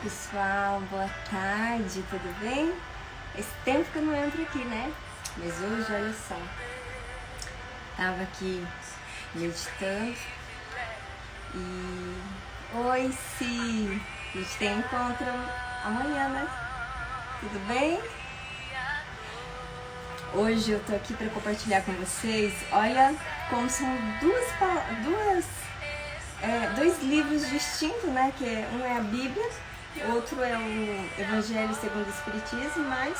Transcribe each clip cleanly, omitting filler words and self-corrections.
pessoal, boa tarde, tudo bem? Esse tempo que eu não entro aqui, né? Mas hoje, olha só, tava aqui meditando e... Oi, Si! A gente tem encontro amanhã, né? Tudo bem? Hoje eu tô aqui para compartilhar com vocês, olha como são dois livros distintos, né? Que um é a Bíblia, outro é o Evangelho segundo o Espiritismo, mas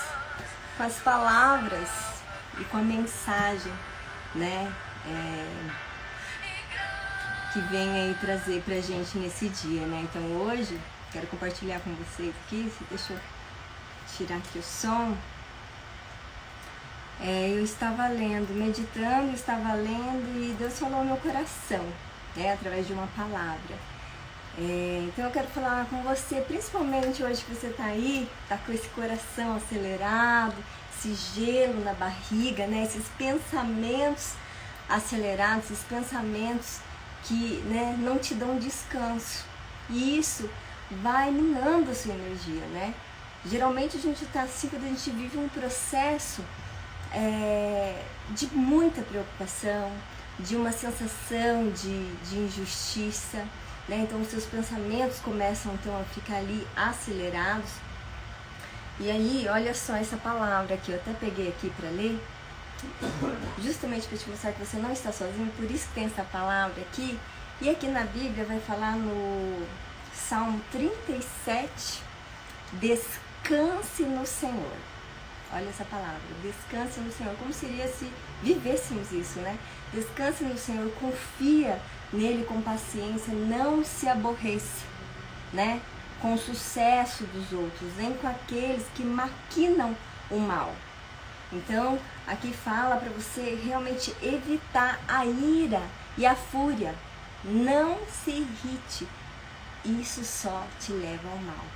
com as palavras e com a mensagem, né? Que vem aí trazer pra gente nesse dia, né? Então hoje quero compartilhar com vocês aqui, deixa eu tirar aqui o som. Eu estava lendo, meditando, estava lendo e Deus falou ao meu coração, né, através de uma palavra. Então eu quero falar com você, principalmente hoje que você está aí, está com esse coração acelerado, esse gelo na barriga, né, esses pensamentos acelerados, esses pensamentos que, né, não te dão descanso. E isso vai minando a sua energia, né? Geralmente a gente está assim quando a gente vive um processo de muita preocupação, de uma sensação de injustiça, né? Então os seus pensamentos começam então a ficar ali acelerados. E aí, olha só essa palavra que eu até peguei aqui para ler, justamente para te mostrar que você não está sozinho, por isso que tem essa palavra aqui. E aqui na Bíblia vai falar no Salmo 37, descanse no Senhor. Olha essa palavra, descanse no Senhor, como seria se vivêssemos isso, né? Descanse no Senhor, confia nele com paciência, não se aborreça, né? Com o sucesso dos outros, nem com aqueles que maquinam o mal. Então, aqui fala para você realmente evitar a ira e a fúria. Não se irrite, isso só te leva ao mal.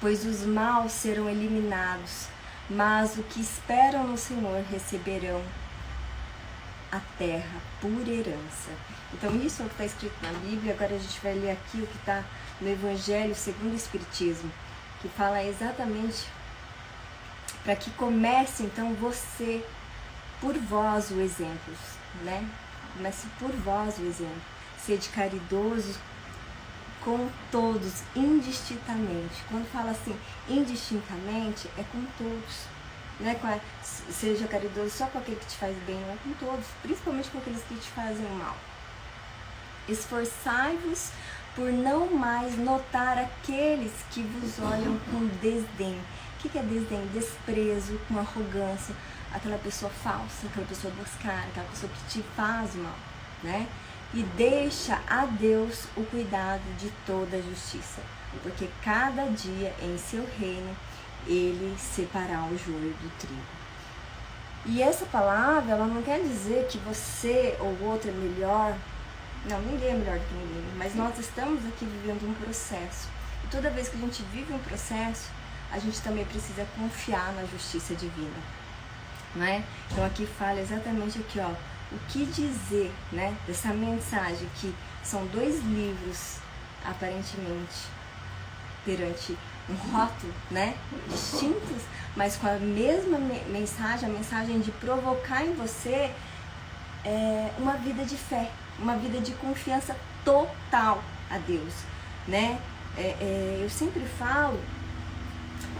Pois os maus serão eliminados, mas o que esperam no Senhor receberão a terra por herança. Então isso é o que está escrito na Bíblia. Agora a gente vai ler aqui o que está no Evangelho segundo o Espiritismo, que fala exatamente para que comece então você, por vós o exemplo, né? Comece por vós o exemplo. Sede caridoso com todos, indistintamente. Quando fala assim, indistintamente, é com todos. Não é seja caridoso só com aquele que te faz bem, não é com todos, principalmente com aqueles que te fazem mal. Esforçai-vos por não mais notar aqueles que vos olham com desdém. O que é desdém? Desprezo, com arrogância, aquela pessoa falsa, aquela pessoa boscada, aquela pessoa que te faz mal, né? E deixa a Deus o cuidado de toda a justiça, porque cada dia em seu reino ele separará o joio do trigo. E essa palavra, ela não quer dizer que você ou outro é melhor. Não, ninguém é melhor do que ninguém, mas nós estamos aqui vivendo um processo. E toda vez que a gente vive um processo, a gente também precisa confiar na justiça divina, não é? Então aqui fala exatamente aqui, ó, o que dizer, né, dessa mensagem que são dois livros, aparentemente, perante um rótulo, né, distintos, mas com a mesma mensagem, a mensagem de provocar em você uma vida de fé, uma vida de confiança total a Deus, né? Eu sempre falo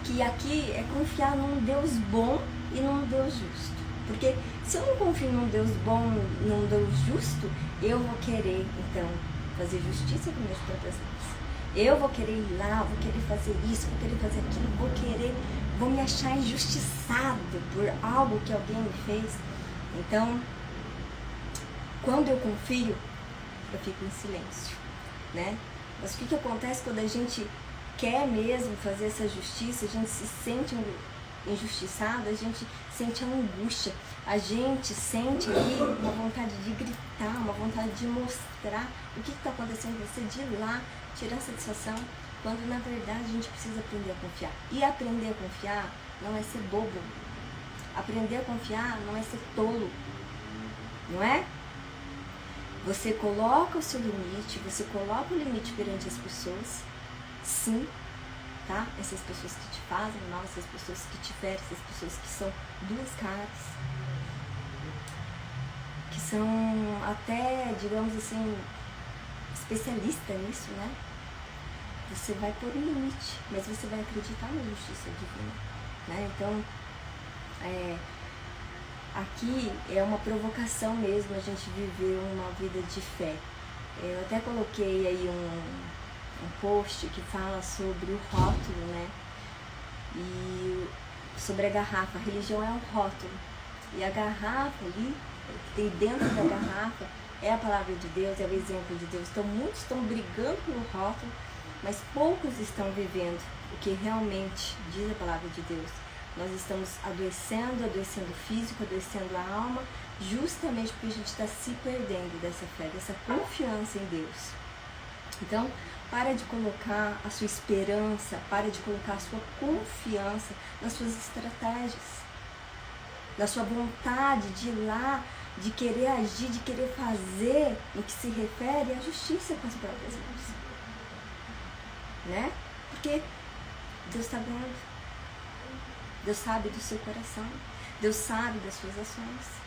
que aqui é confiar num Deus bom e num Deus justo. Porque se eu não confio num Deus bom, num Deus justo, eu vou querer, então, fazer justiça com minhas próprias mãos. Eu vou querer ir lá, vou querer fazer isso, vou querer fazer aquilo, vou me achar injustiçado por algo que alguém me fez. Então, quando eu confio, eu fico em silêncio, né? Mas o que acontece quando a gente quer mesmo fazer essa justiça, a gente se sente injustiçado, a gente sente a angústia, a gente sente ali uma vontade de gritar, uma vontade de mostrar o que está acontecendo com você, de ir lá tirar satisfação, quando na verdade a gente precisa aprender a confiar. E aprender a confiar não é ser bobo, aprender a confiar não é ser tolo, não é? Você coloca o seu limite, você coloca o limite perante as pessoas, sim, tá? Essas pessoas que te fazem mal, essas pessoas que te ferem, essas pessoas que são duas caras, que são até, digamos assim, especialista nisso, né? Você vai pôr um limite, mas você vai acreditar na justiça divina, né? Então, aqui é uma provocação mesmo a gente viver uma vida de fé. Eu até coloquei aí um post que fala sobre o rótulo, né? E sobre a garrafa. A religião é um rótulo. E a garrafa ali, que tem dentro da garrafa, é a palavra de Deus, é o exemplo de Deus. Então muitos estão brigando pelo rótulo, mas poucos estão vivendo o que realmente diz a palavra de Deus. Nós estamos adoecendo o físico, adoecendo a alma, justamente porque a gente está se perdendo dessa fé, dessa confiança em Deus. Então, para de colocar a sua esperança, para de colocar a sua confiança nas suas estratégias, na sua vontade de ir lá, de querer agir, de querer fazer no que se refere à justiça com as próprias mãos. Né? Porque Deus está vendo, Deus sabe do seu coração, Deus sabe das suas ações.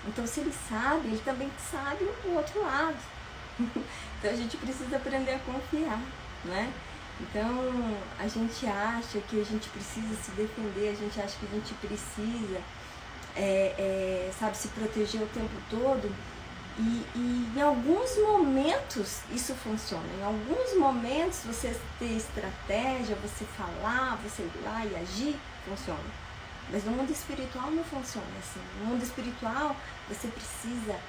Então, se Ele sabe, Ele também sabe o outro lado. Então, a gente precisa aprender a confiar, né? Então, a gente acha que a gente precisa se defender, a gente acha que a gente precisa, sabe, se proteger o tempo todo. E em alguns momentos isso funciona. Em alguns momentos você ter estratégia, você falar, você ir lá e agir, funciona. Mas no mundo espiritual não funciona assim. No mundo espiritual você precisa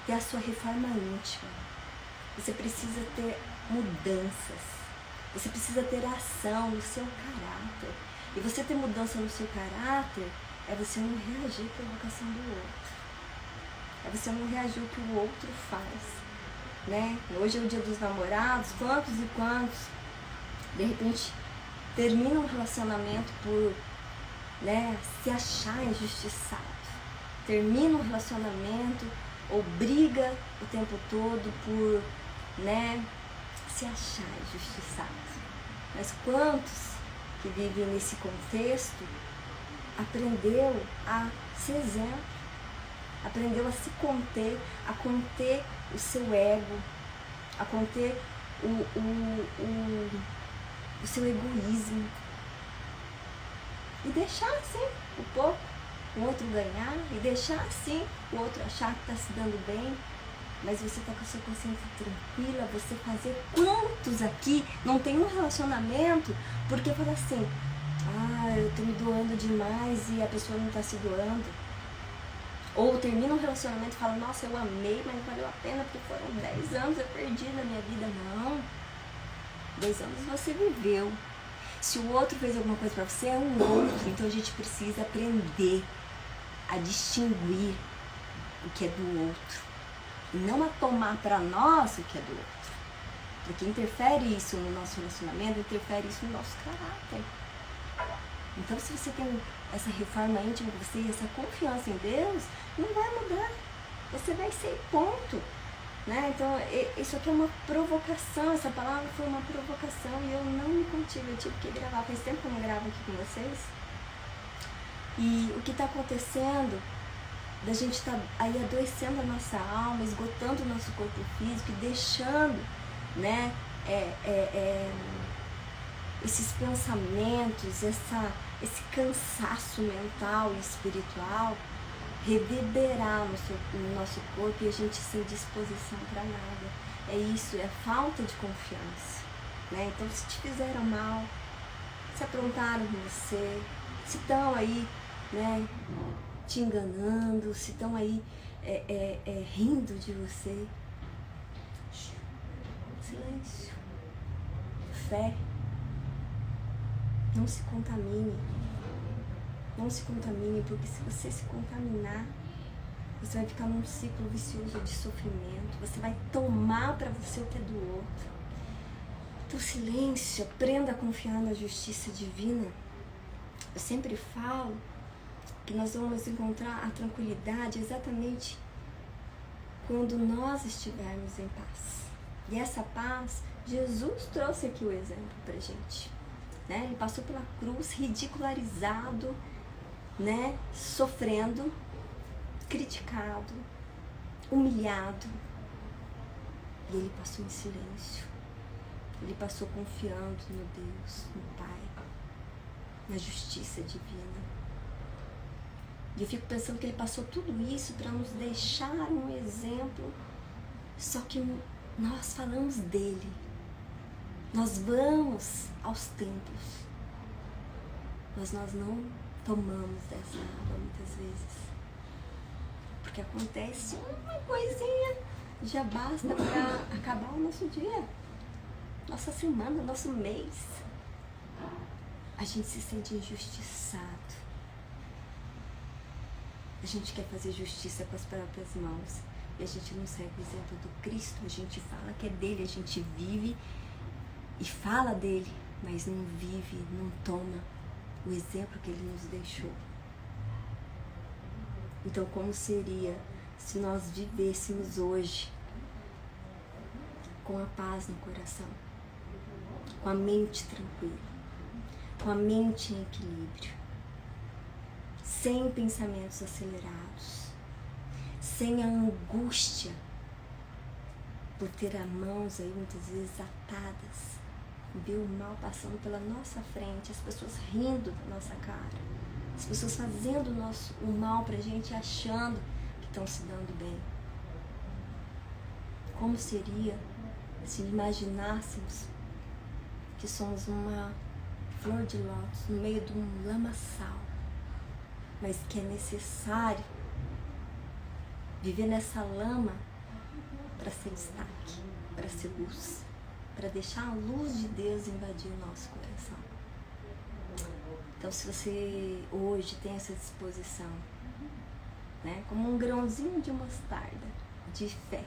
ter a sua reforma íntima. Você precisa ter mudanças. Você precisa ter ação no seu caráter. E você ter mudança no seu caráter é você não reagir à provocação do outro. É você não reagir ao que o outro faz, né? Hoje é o dia dos namorados, quantos e quantos, de repente, terminam um relacionamento por, né, se achar injustiçado. Termina um relacionamento ou briga o tempo todo por, né, se achar injustiçado. Mas quantos que vivem nesse contexto aprendeu a ser exemplo? Aprendeu a se conter, a conter o seu ego, a conter o seu egoísmo. E deixar assim o outro ganhar, e deixar assim o outro achar que está se dando bem, mas você está com a sua consciência tranquila, você fazer. Quantos aqui não tem um relacionamento porque fala assim, eu estou me doando demais e a pessoa não está se doando? Ou termina um relacionamento e fala, nossa, eu amei, mas não valeu a pena porque foram 10 anos eu perdi na minha vida. Não, 10 anos você viveu. Se o outro fez alguma coisa pra você, é um outro. Então a gente precisa aprender a distinguir o que é do outro. E não a tomar pra nós o que é do outro. Porque interfere isso no nosso relacionamento, interfere isso no nosso caráter. Então, se você tem essa reforma íntima com você e essa confiança em Deus, não vai mudar. Você vai ser ponto. Né? Então, isso aqui é uma provocação. Essa palavra foi uma provocação e eu não me contive. Eu tive que gravar. Faz tempo que eu não gravo aqui com vocês. E o que está acontecendo, da gente estar aí adoecendo a nossa alma, esgotando o nosso corpo físico e deixando, né, esses pensamentos, esse cansaço mental e espiritual reverberar no nosso corpo e a gente sem disposição para nada. É isso, é falta de confiança, né? Então, se te fizeram mal, se aprontaram com você, se estão aí, né, te enganando, se estão aí rindo de você, silêncio, fé. Não se contamine. Não se contamine, porque se você se contaminar, você vai ficar num ciclo vicioso de sofrimento. Você vai tomar para você o que é do outro. Então, silêncio, aprenda a confiar na justiça divina. Eu sempre falo que nós vamos encontrar a tranquilidade exatamente quando nós estivermos em paz. E essa paz Jesus trouxe aqui o exemplo pra gente, né? Ele passou pela cruz, ridicularizado, né? Sofrendo, criticado, humilhado. E ele passou em silêncio. Ele passou confiando no Deus, no Pai, na justiça divina. E eu fico pensando que ele passou tudo isso para nos deixar um exemplo. Só que nós falamos dele. Nós vamos aos templos, mas nós não tomamos dessa água muitas vezes. Porque acontece uma coisinha, já basta para acabar o nosso dia, nossa semana, nosso mês. A gente se sente injustiçado. A gente quer fazer justiça com as próprias mãos. E a gente não segue o exemplo do Cristo. A gente fala que é dele, a gente vive e fala dele, mas não vive, não toma o exemplo que ele nos deixou. Então, como seria se nós vivêssemos hoje com a paz no coração, com a mente tranquila, com a mente em equilíbrio, sem pensamentos acelerados, sem a angústia por ter as mãos aí muitas vezes atadas, ver o mal passando pela nossa frente, as pessoas rindo da nossa cara, as pessoas fazendo o mal pra gente achando que estão se dando bem. Como seria se imaginássemos que somos uma flor de lótus no meio de um lamaçal, mas que é necessário viver nessa lama para ser destaque, para ser luz, para deixar a luz de Deus invadir o nosso coração. Então, se você hoje tem essa disposição, né, como um grãozinho de mostarda, de fé,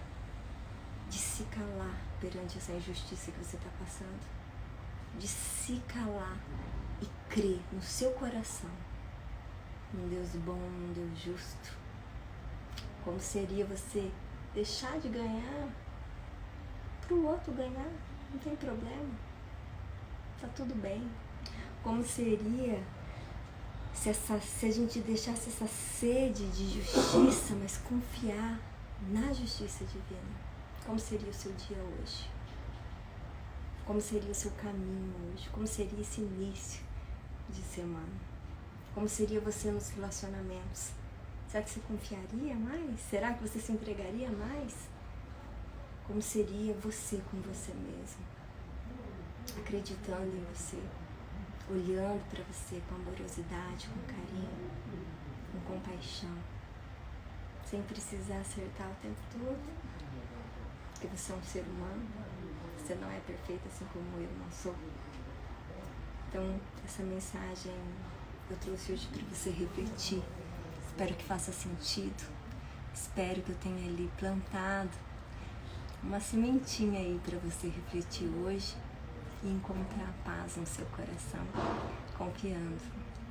de se calar perante essa injustiça que você está passando, de se calar e crer no seu coração num Deus bom, num Deus justo. Como seria você deixar de ganhar para o outro ganhar? Não tem problema, tá tudo bem. Como seria se a gente deixasse essa sede de justiça, mas confiar na justiça divina? Como seria o seu dia hoje? Como seria o seu caminho hoje? Como seria esse início de semana? Como seria você nos relacionamentos? Será que você confiaria mais? Será que você se entregaria mais? Como seria você com você mesmo? Acreditando em você, olhando para você com amorosidade, com carinho, com compaixão, sem precisar acertar o tempo todo, porque você é um ser humano, você não é perfeito assim como eu não sou. Então, essa mensagem eu trouxe hoje para você refletir. Espero que faça sentido. Espero que eu tenha ali plantado uma sementinha aí para você refletir hoje e encontrar paz no seu coração, confiando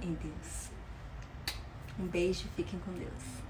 em Deus. Um beijo, fiquem com Deus.